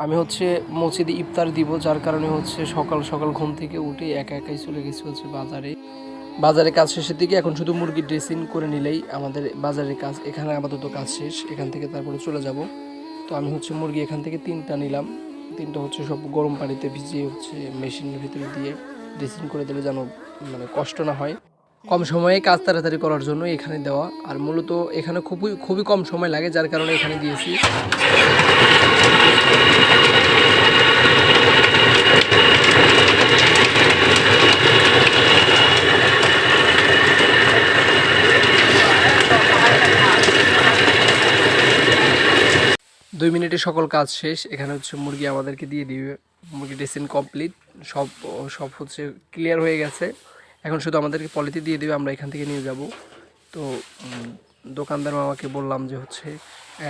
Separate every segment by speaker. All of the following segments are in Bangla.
Speaker 1: আমি মসজিদে ইফতার দিব, যার কারণে সকাল সকাল ঘুম থেকে উঠে একা একাই চলে গেছি বাজারে। বাজারে কাজ শেষের দিকে এখন শুধু মুরগির ড্রেসিং করে নিলেই আমাদের বাজারের কাজ এখানে আপাতত কাজ শেষ। এখান থেকে তারপরে চলে যাব। তো আমি মুরগি এখান থেকে 3টা নিলাম। 3টা সব গরম পানিতে ভিজিয়ে মেশিনের ভিতরে দিয়ে ড্রেসিং করে দিলে যেন মানে কষ্ট না হয়। কম সময়ে কাজ তাড়াতাড়ি করার জন্য এখানে দেওয়া, আর মূলত এখানে খুবই খুবই কম সময় লাগে, যার কারণে এখানে দিয়েছি। 2 মিনিটে সকল কাজ শেষ। এখানে মুরগি আমাদেরকে দিয়ে দিবে। মুরগি ড্রেসিং কমপ্লিট, সব সব ক্লিয়ার হয়ে গেছে। এখন শুধু আমাদেরকে পলিতে দিয়ে দিবে, আমরা এখান থেকে নিয়ে যাব। তো দোকানদার মামাকে বললাম যে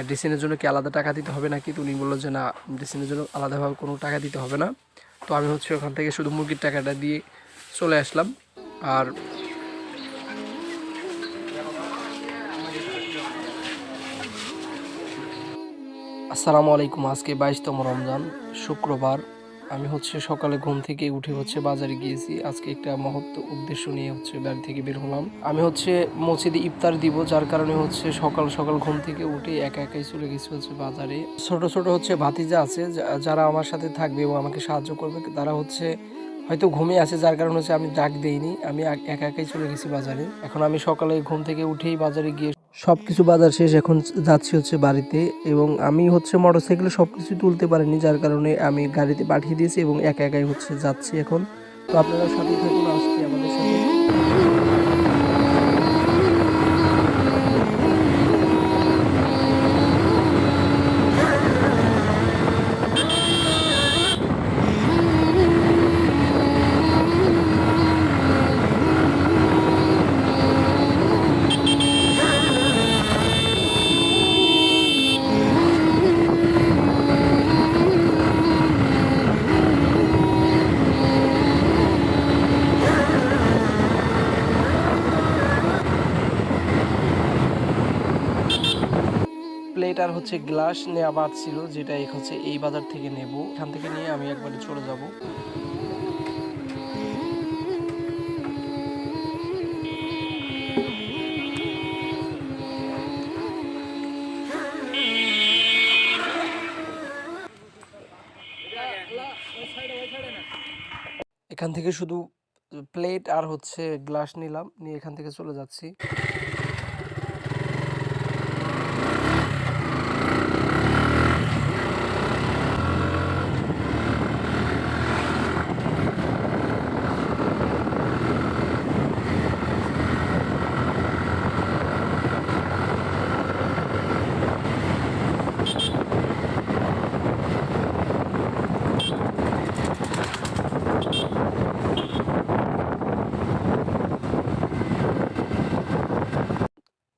Speaker 1: ড্রেসিংয়ের জন্য কি আলাদা টাকা দিতে হবে নাকি? তো উনি বললো যে না, ড্রেসিংয়ের জন্য আলাদাভাবে কোনো টাকা দিতে হবে না। তো আমি ওখান থেকে শুধু মুরগির টাকাটা দিয়ে চলে আসলাম। আর আসসালামু আলাইকুম। আজকে 22তম রমজান, শুক্রবার। আমি সকালে ঘুম থেকে উঠে বাজারে গিয়েছি। আজকে একটা মহৎ উদ্দেশ্য নিয়ে বাড়ি থেকে বের হলাম। আমি মসজিদে ইফতার দিব, যার কারণে সকাল সকাল ঘুম থেকে উঠে একা একাই চলে গেছি বাজারে। ছোট ছোট ভাতিজা আছে যারা আমার সাথে থাকবে এবং আমাকে সাহায্য করবে, তারা হয়তো ঘুমিয়ে আছে, যার কারণে আমি ডাক দেইনি। আমি একা একাই চলে গেছি বাজারে। এখন আমি সকালে ঘুম থেকে উঠেই বাজারে গিয়ে সবকিছু বাজার শেষ, এখন যাচ্ছি বাড়িতে। এবং আমি মোটরসাইকেলে সবকিছু তুলতে পারিনি, যার কারণে আমি গাড়িতে পাঠিয়ে দিয়েছি এবং একা একাই যাচ্ছি এখন। তো আপনারা সাথে থাকুন আজকে আমাদের সাথে। প্লেট আর গ্লাস নেওয়া বাদ ছিল, যেটা এই বাজার থেকে নেব। এখান থেকে নিয়ে আমি একবারে চলে যাব। এখান থেকে শুধু প্লেট আর গ্লাস নিলাম, নিয়ে এখান থেকে চলে যাচ্ছি।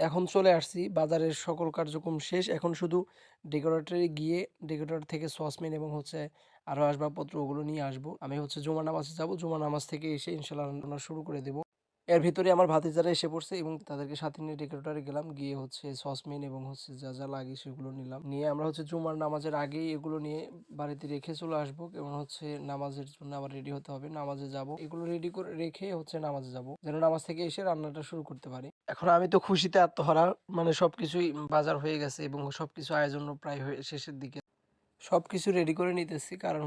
Speaker 1: এখন চলে আসছি, বাজারের সকল কার্যক্রম শেষ। এখন শুধু ডেকোরেটরে গিয়ে ডেকোরেটর থেকে সসপ্যান এবং আরও আসবাবপত্র ওগুলো নিয়ে আসবো। আমি জুমার নামাজে যাব। জুমার নামাজ থেকে এসে ইনশাল্লাহ রান্না শুরু করে দেবো। এর ভিতরে আমার ভাতিজারা এসে পড়ছে এবং তাদেরকে সাথে নিয়ে ডেকোরেটরে গেলাম। গিয়ে সসপ্যান এবং যা যা লাগে সেগুলো নিলাম। নিয়ে আমরা জুমার নামাজের আগেই এগুলো নিয়ে বাড়িতে রেখে চলে আসবো। এবং নামাজের জন্য আবার রেডি হতে হবে, নামাজে যাব। এগুলো রেডি করে রেখে নামাজে যাব, যেন নামাজ থেকে এসে রান্নাটা শুরু করতে পারি। এখন আমি তো খুশিতে আত্মহারা, মানে সবকিছুই বাজার হয়ে গেছে এবং সবকিছু আয়োজন প্রায় হয়ে শেষের দিকে। সবকিছু রেডি করে নিতেছি, কারণ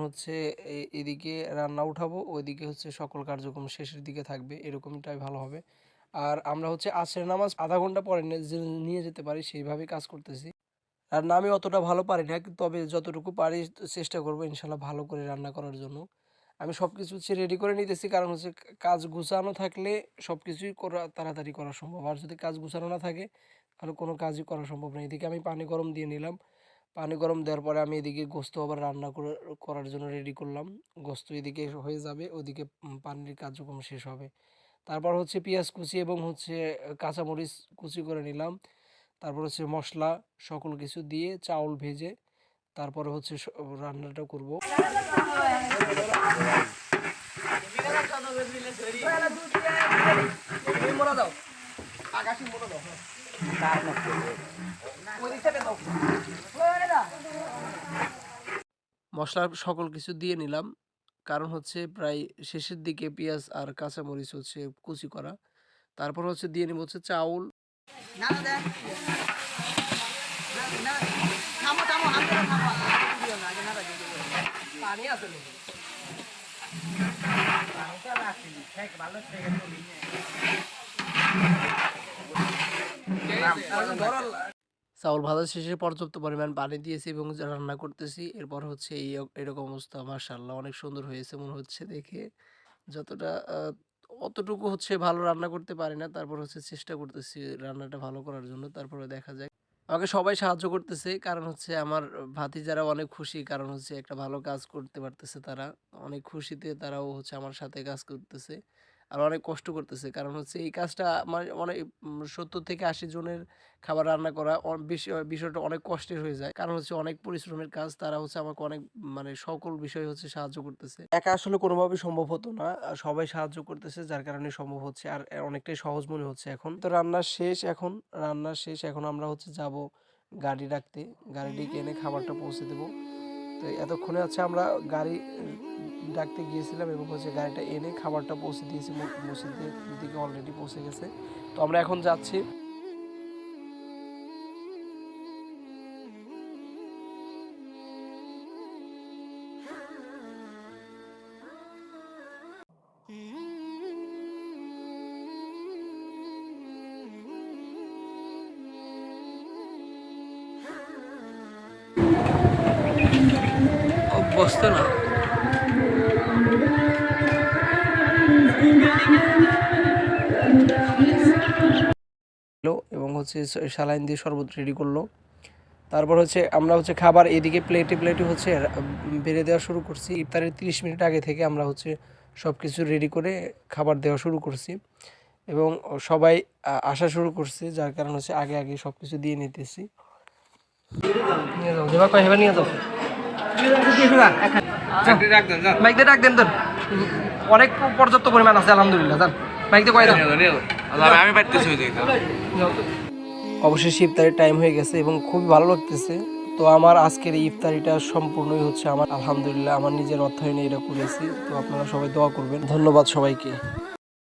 Speaker 1: এদিকে রান্না উঠাবো, ওইদিকে সকল কার্যক্রম শেষের দিকে থাকবে, এরকমটাই ভালো হবে। আর আমরা আসরের নামাজ আধা ঘন্টা পরে নিয়ে যেতে পারি, সেইভাবেই কাজ করতেছি। আর না, আমি অতটা ভালো পারি না, তবে যতটুকু পারি চেষ্টা করবো ইনশাল্লাহ ভালো করে রান্না করার জন্য। আমি সবকিছু রেডি করে নিতেছি, কারণ কাজ গুছানো থাকলে সবকিছুই তাড়াতাড়ি করা সম্ভব। আর যদি কাজ গুছানো না থাকে তাহলে কোনো কাজই করা সম্ভব না। এদিকে আমি পানি গরম দিয়ে নিলাম। পানি গরম দেওয়ার পরে আমি এদিকে গোস্ত আবার রান্না করার জন্য রেডি করলাম। গোস্ত এদিকে হয়ে যাবে, ওদিকে পানির কার্যক্রম শেষ হবে। তারপর পেঁয়াজ কুচি এবং কাঁচামরিচ কুচি করে নিলাম। তারপর মশলা সকল কিছু দিয়ে চাউল ভেজে তারপরে রান্নাটা করব। মশলা সকল কিছু দিয়ে নিলাম, কারণ হচ্ছে প্রায় শেষের দিকে পেঁয়াজ আর কাঁচামরিচ হচ্ছে কুচি করা। তারপর হচ্ছে দিয়ে নিব হচ্ছে চাউল। পানি আছে চাউল ভাজা শেষে পর্যাপ্ত পরিমাণ পানি দিয়েছি এবং রান্না করতেছি। এরপর হচ্ছে এরকম অবস্থা। মাশাআল্লাহ অনেক সুন্দর হয়েছে মনে হচ্ছে দেখে। যতটা অতটুকু হচ্ছে ভালো রান্না করতে পারি না। তারপর হচ্ছে চেষ্টা করতেছি রান্নাটা ভালো করার জন্য। তারপরে দেখা যাক। আমাকে সবাই সাহায্য করতেছে। কারণ হচ্ছে আমার ভাতিজারা অনেক খুশি। কারণ হচ্ছে একটা ভালো কাজ করতে পারতেছে তারা। অনেক খুশিতে তারাও হচ্ছে আমার সাথে কাজ করতেছে। আর অনেক কষ্ট করতেছে। কারণ হচ্ছে এই কাজটা আমার অনেক ৭০ থেকে ৮০ জনের খাবার রান্না করা বিষয়টা অনেক কষ্টের হয়ে যায়। কারণ হচ্ছে অনেক পরিশ্রমের কাজ। তারা হচ্ছে আমাকে অনেক মানে সকল বিষয়ে হচ্ছে সাহায্য করতেছে। একা আসলে কোনোভাবেই সম্ভব হতো না। সবাই সাহায্য করতেছে যার কারণে সম্ভব হচ্ছে। আর অনেকটাই সহজ মনে হচ্ছে এখন। তো রান্না শেষ এখন। রান্না শেষ। এখন আমরা হচ্ছে যাবো গাড়ি ডাকতে। গাড়ি ডেকে এনে খাবারটা পৌঁছে দেবো। তো এতক্ষণে হচ্ছে আমরা গাড়ি ডাকতে গিয়েছিলাম এবং হচ্ছে গাড়িটা এনে খাবারটা পৌঁছে দিয়েছি। মসজিদের দিকে অলরেডি পৌঁছে গেছে। তো আমরা এখন যাচ্ছি। অভ্যস্ত না এবং হচ্ছে স্যালাইন দিয়ে শরবত রেডি করলো। তারপর হচ্ছে আমরা হচ্ছে খাবার এদিকে প্লেটে প্লেটে হচ্ছে বেড়ে দেওয়া শুরু করছি। ইফতারের 30 মিনিট আগে থেকে আমরা হচ্ছে সব কিছু রেডি করে খাবার দেওয়া শুরু করছি এবং সবাই আসা শুরু করছে, যার কারণ হচ্ছে আগে আগে সব কিছু দিয়ে নিতেছি। নিয়ে যাও দেবা কয় হেবা নিয়ে যাও বাইকতে ডাক দেন তোর অনেক পর্যাপ্ত পরিমাণ আছে আলহামদুলিল্লাহ। যান বাইকতে কয় আমি পাইতেছি। অবশেষে ইফতারের টাইম হয়ে গেছে এবং খুবই ভালো লাগতেছে। তো আমার আজকের এই ইফতারিটা সম্পূর্ণই হচ্ছে আমার আলহামদুলিল্লাহ আমার নিজের অর্থায়নে এটা করেছি। তো আপনারা সবাই দোয়া করবেন। ধন্যবাদ সবাইকে।